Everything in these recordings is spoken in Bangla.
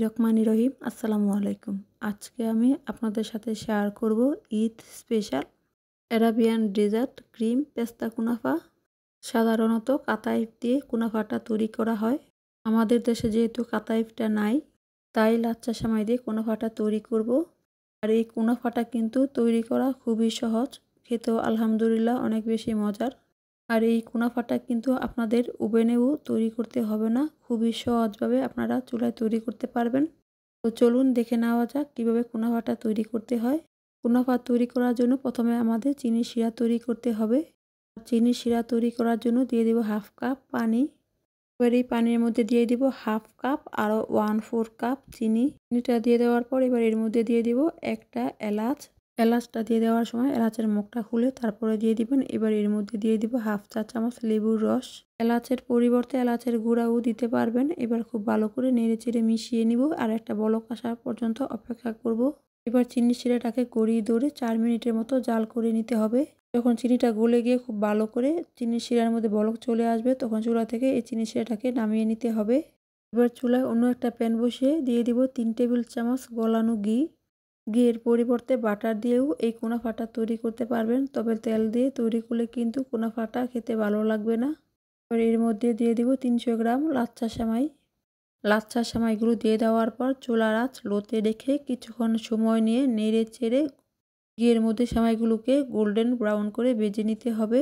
বিসমিল্লাহির রহমানির রহিম। আসসালামু আলাইকুম। আজকে আমি আপনাদের সাথে শেয়ার করব Eid special Arabian dessert cream পেস্তা কুনাফা। সাধারণত কাতাইফ দিয়ে কুনাফাটা তৈরি করা হয়। আমাদের দেশে যেহেতু কাতাইফটা নাই, তাই লাচ্ছা সেমাই দিয়ে কুনাফাটা তৈরি করব। আর এই কুনাফাটা কিন্তু তৈরি করা খুবই সহজ, খেতেও আলহামদুলিল্লাহ অনেক বেশি মজার। আর এই কুনাফাটা কিন্তু আপনাদের ওভেনেও তৈরি করতে হবে না, খুবই সহজভাবে আপনারা চুলায় তৈরি করতে পারবেন। তো চলুন দেখে নেওয়া যাক কীভাবে কুনাফাটা তৈরি করতে হয়। কুনাফা তৈরি করার জন্য প্রথমে আমাদের চিনির শিরা তৈরি করতে হবে। চিনির শিরা তৈরি করার জন্য দিয়ে দেব 1/2 কাপ পানি। এবার এই পানির মধ্যে দিয়ে দিব 1/2 কাপ আরও 1/4 কাপ চিনি। চিনিটা দিয়ে দেওয়ার পর এবার এর মধ্যে দিয়ে দিব একটা এলাচ। এলাচটা দিয়ে দেওয়ার সময় এলাচের মুখটা খুলে তারপরে দিয়ে দিবেন। এবার এর মধ্যে দিয়ে দিব 1/2 চা চামচ লেবুর রস। এলাচের পরিবর্তে এলাচের গুঁড়াও দিতে পারবেন। এবার খুব ভালো করে নেড়ে চেড়ে মিশিয়ে নিব আর একটা বলক আসা পর্যন্ত অপেক্ষা করব। এবার চিনির শিরাটাকে গড়িয়ে ধরে 4 মিনিটের মতো জাল করে নিতে হবে। যখন চিনিটা গলে গিয়ে খুব ভালো করে চিনির শিরার মধ্যে বলক চলে আসবে, তখন চুলা থেকে এই চিনির শিরাটাকে নামিয়ে নিতে হবে। এবার চুলায় অন্য একটা প্যান বসিয়ে দিয়ে দিব 3 টেবিল চামচ গলানো ঘি। ঘিয়ের পরিবর্তে বাটার দিয়েও এই কুনাফাটা তৈরি করতে পারবেন, তবে তেল দিয়ে তৈরি করলে কিন্তু কুনাফাটা খেতে ভালো লাগবে না। এবার এর মধ্যে দিয়ে দিব 300 গ্রাম লাচ্ছা সেমাই। লাচ্ছা সেমাইগুলো দিয়ে দেওয়ার পর চুলার আঁচ লোতে রেখে কিছুক্ষণ সময় নিয়ে নেড়ে চেড়ে ঘিয়ের মধ্যে সেমাইগুলোকে গোল্ডেন ব্রাউন করে ভেজে নিতে হবে।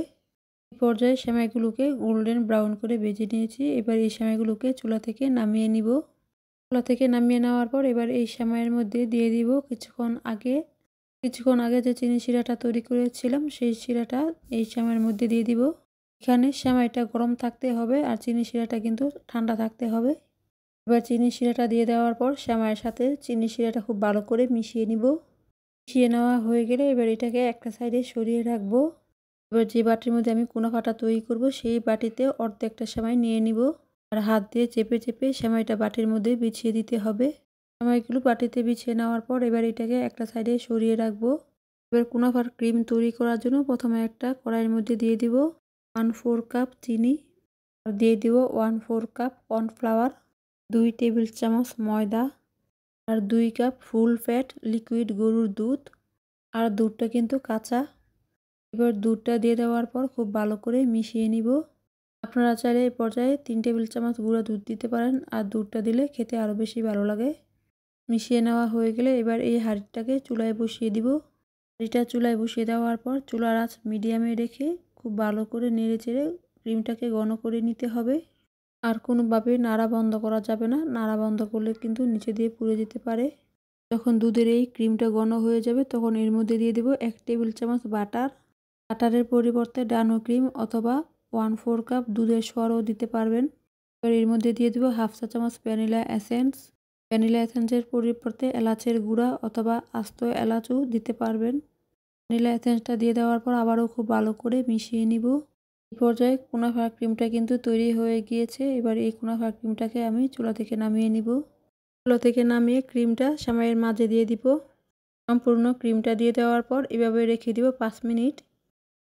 এই পর্যায়ে সেমাইগুলোকে গোল্ডেন ব্রাউন করে ভেজে নিয়েছি। এবার এই সেমাইগুলোকে চুলা থেকে নামিয়ে নিব। চুলা থেকে নামিয়ে নেওয়ার পর এবার এই সেমাইয়ের মধ্যে দিয়ে দিব কিছুক্ষণ আগে যে চিনি শিরাটা তৈরি করেছিলাম, সেই শিরাটা এই সেমাইয়ের মধ্যে দিয়ে দিব। এখানে সেমাইটা গরম থাকতে হবে আর চিনি শিরাটা কিন্তু ঠান্ডা থাকতে হবে। এবার চিনি শিরাটা দিয়ে দেওয়ার পর সেমাইয়ের সাথে চিনি শিরাটা খুব ভালো করে মিশিয়ে নিব। মিশিয়ে নেওয়া হয়ে গেলে এবার এটাকে একটা সাইডে সরিয়ে রাখবো। এবার যে বাটির মধ্যে আমি কুনাফাটা তৈরি করব, সেই বাটিতে অর্ধেকটা সেমাই নিয়ে নিব আর হাত দিয়ে চেপে চেপে সেমাইটা বাটির মধ্যে বিছিয়ে দিতে হবে। সেমাইগুলো বাটিতে বিছিয়ে নেওয়ার পর এবার এটাকে একটা সাইডে সরিয়ে রাখবো। এবার কুনাফার ক্রিম তৈরি করার জন্য প্রথমে একটা কড়াইয়ের মধ্যে দিয়ে দিব 1/4 কাপ চিনি আর দিয়ে দিব 1/4 কাপ কর্নফ্লাওয়ার, 2 টেবিল চামচ ময়দা আর 2 কাপ ফুল ফ্যাট লিকুইড গরুর দুধ। আর দুধটা কিন্তু কাঁচা। এবার দুধটা দিয়ে দেওয়ার পর খুব ভালো করে মিশিয়ে নিব। আপনারা চাইলে এই পর্যায়ে 3 টেবিল চামচ গুঁড়া দুধ দিতে পারেন, আর দুধটা দিলে খেতে আরও বেশি ভালো লাগে। মিশিয়ে নেওয়া হয়ে গেলে এবার এই হাঁড়িটাকে চুলায় বসিয়ে দিব। হাঁড়িটা চুলায় বসিয়ে দেওয়ার পর চুলার আঁচ মিডিয়ামে রেখে খুব ভালো করে নেড়ে চেড়ে ক্রিমটাকে ঘন করে নিতে হবে। আর কোনোভাবে নাড়া বন্ধ করা যাবে না, নাড়া বন্ধ করলে কিন্তু নিচে দিয়ে পুড়ে যেতে পারে। যখন দুধের এই ক্রিমটা ঘন হয়ে যাবে, তখন এর মধ্যে দিয়ে দিব 1 টেবিল চামচ বাটার। বাটারের পরিবর্তে ডানো ক্রিম অথবা 1/4 কাপ দুধের সরও দিতে পারবেন। এবার এর মধ্যে দিয়ে দিব 1/2 চা চামচ ভ্যানিলা এসেন্স। ভ্যানিলা এসেন্সের পরিবর্তে এলাচের গুঁড়া অথবা আস্ত এলাচও দিতে পারবেন। ভ্যানিলা এসেন্সটা দিয়ে দেওয়ার পর আবারও খুব ভালো করে মিশিয়ে নিব। এই পর্যায়ে কুনাফার ক্রিমটা কিন্তু তৈরি হয়ে গিয়েছে। এবার এই কুনাফার ক্রিমটাকে আমি চুলা থেকে নামিয়ে নিব। চুলা থেকে নামিয়ে ক্রিমটা সেমাইয়ের মাঝে দিয়ে দিব। সম্পূর্ণ ক্রিমটা দিয়ে দেওয়ার পর এভাবে রেখে দিব 5 মিনিট।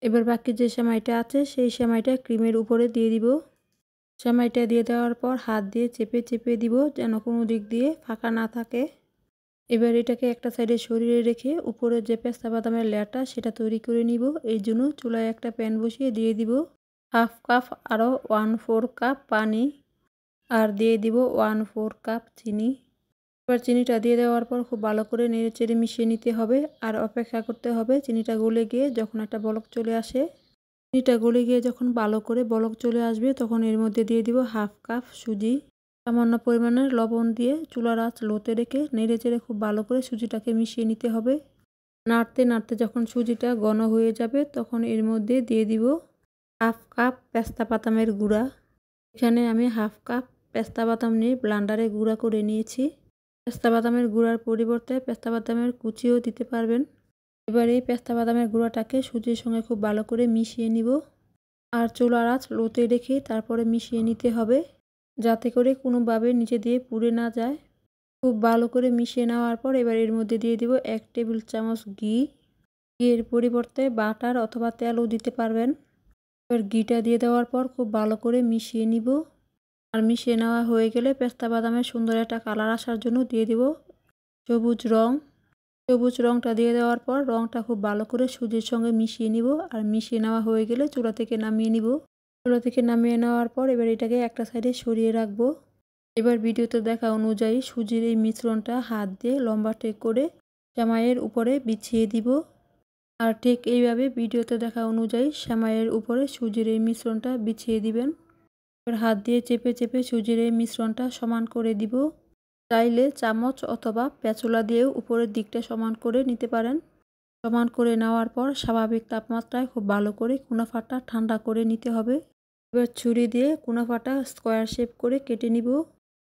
এবার বাকি যে সেমাইটা আছে সেই সেমাইটা ক্রিমের উপরে দিয়ে দিব। সেমাইটা দিয়ে দেওয়ার পর হাত দিয়ে চেপে চেপে দিব যেন কোনো দিক দিয়ে ফাঁকা না থাকে। এবার এটাকে একটা সাইডে সরিয়ে রেখে উপরে যে পেস্তা বাদামের লেয়ারটা সেটা তৈরি করে নিব। এই জন্য চুলায় একটা প্যান বসিয়ে দিয়ে দিব 1/2 কাপ আরও 1/4 কাপ পানি আর দিয়ে দিব 1/4 কাপ চিনি। এবার চিনিটা দিয়ে দেওয়ার পর খুব ভালো করে নেড়ে চেড়ে মিশিয়ে নিতে হবে আর অপেক্ষা করতে হবে চিনিটা গলে গিয়ে যখন একটা বলক চলে আসে। চিনিটা গলে গিয়ে যখন ভালো করে বলক চলে আসবে, তখন এর মধ্যে দিয়ে দিব 1/2 কাপ সুজি। সামান্য পরিমাণের লবণ দিয়ে চুলার আঁচ লোতে রেখে নেড়ে চেড়ে খুব ভালো করে সুজিটাকে মিশিয়ে নিতে হবে। নাড়তে নাড়তে যখন সুজিটা ঘন হয়ে যাবে, তখন এর মধ্যে দিয়ে দিব 1/2 কাপ পেস্তা বাদামের গুঁড়া। এখানে আমি 1/2 কাপ পেস্তা বাদাম নিয়ে ব্লান্ডারে গুঁড়া করে নিয়েছি। পেস্তা বাদামের গুঁড়ার পরিবর্তে পেস্তা বাদামের কুচিও দিতে পারবেন। এবার এই পেস্তা বাদামের গুঁড়াটাকে সুজির সঙ্গে খুব ভালো করে মিশিয়ে নিব আর চুলার আঁচ লোতে রেখে তারপরে মিশিয়ে নিতে হবে, যাতে করে কোনোভাবে নিচে দিয়ে পুড়ে না যায়। খুব ভালো করে মিশিয়ে নেওয়ার পর এবার এর মধ্যে দিয়ে দিব 1 টেবিল চামচ ঘি। ঘিয়ের পরিবর্তে বাটার অথবা তেলও দিতে পারবেন। এবার ঘিটা দিয়ে দেওয়ার পর খুব ভালো করে মিশিয়ে নিব। আর মিশিয়ে নেওয়া হয়ে গেলে পেস্তা বাদামের সুন্দর একটা কালার আসার জন্য দিয়ে দিব সবুজ রং। সবুজ রংটা দিয়ে দেওয়ার পর রংটা খুব ভালো করে সুজির সঙ্গে মিশিয়ে নিব। আর মিশিয়ে নেওয়া হয়ে গেলে চুলা থেকে নামিয়ে নিব। চুলা থেকে নামিয়ে নেওয়ার পর এবার এটাকে একটা সাইডে সরিয়ে রাখবো। এবার ভিডিওতে দেখা অনুযায়ী সুজির এই মিশ্রণটা হাত দিয়ে লম্বাটে করে সেমাইয়ের উপরে বিছিয়ে দিব। আর ঠিক এইভাবে ভিডিওতে দেখা অনুযায়ী সেমাইয়ের উপরে সুজির এই মিশ্রণটা বিছিয়ে দিবেন। এবার হাত দিয়ে চেপে চেপে সুজির এই মিশ্রণটা সমান করে দিব। চাইলে চামচ অথবা প্যাচুলা দিয়েও উপরের দিকটা সমান করে নিতে পারেন। সমান করে নেওয়ার পর স্বাভাবিক তাপমাত্রায় খুব ভালো করে কুনাফাটা ঠান্ডা করে নিতে হবে। এবার ছুরি দিয়ে কুনাফাটা স্কোয়ার শেপ করে কেটে নিব।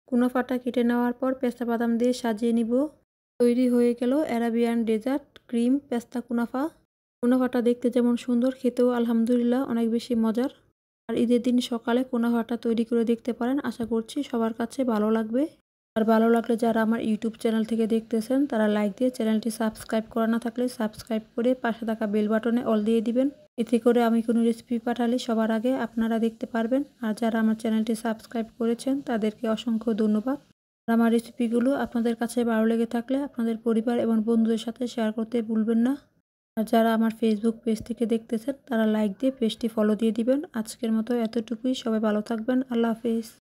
কুনাফাটা কেটে নেওয়ার পর পেস্তা বাদাম দিয়ে সাজিয়ে নিব। তৈরি হয়ে গেল অ্যারাবিয়ান ডেজার্ট ক্রিম পেস্তা কুনাফা। কুনাফাটা দেখতে যেমন সুন্দর, খেতেও আলহামদুলিল্লাহ অনেক বেশি মজার। আর ঈদের দিন সকালে কুনাফাটা তৈরি করে দেখতে পারেন। আশা করছি সবার কাছে ভালো লাগবে। আর ভালো লাগলে যারা আমার ইউটিউব চ্যানেল থেকে দেখতেছেন তারা লাইক দিয়ে চ্যানেলটি সাবস্ক্রাইব করা না থাকলে সাবস্ক্রাইব করে পাশে থাকা বেল বাটনে অল দিয়ে দিবেন। এতে করে আমি কোনো রেসিপি পাঠালে সবার আগে আপনারা দেখতে পারবেন। আর যারা আমার চ্যানেলটি সাবস্ক্রাইব করেছেন তাদেরকে অসংখ্য ধন্যবাদ। আর আমার রেসিপিগুলো আপনাদের কাছে ভালো লেগে থাকলে আপনাদের পরিবার এবং বন্ধুদের সাথে শেয়ার করতে ভুলবেন না। আর যারা আমার ফেসবুক পেজ থেকে দেখতেছেন তারা লাইক দিয়ে পেজটি ফলো দিয়ে দিবেন। আজকের মতো এতটুকুই। সবাই ভালো থাকবেন। আল্লাহ হাফেজ।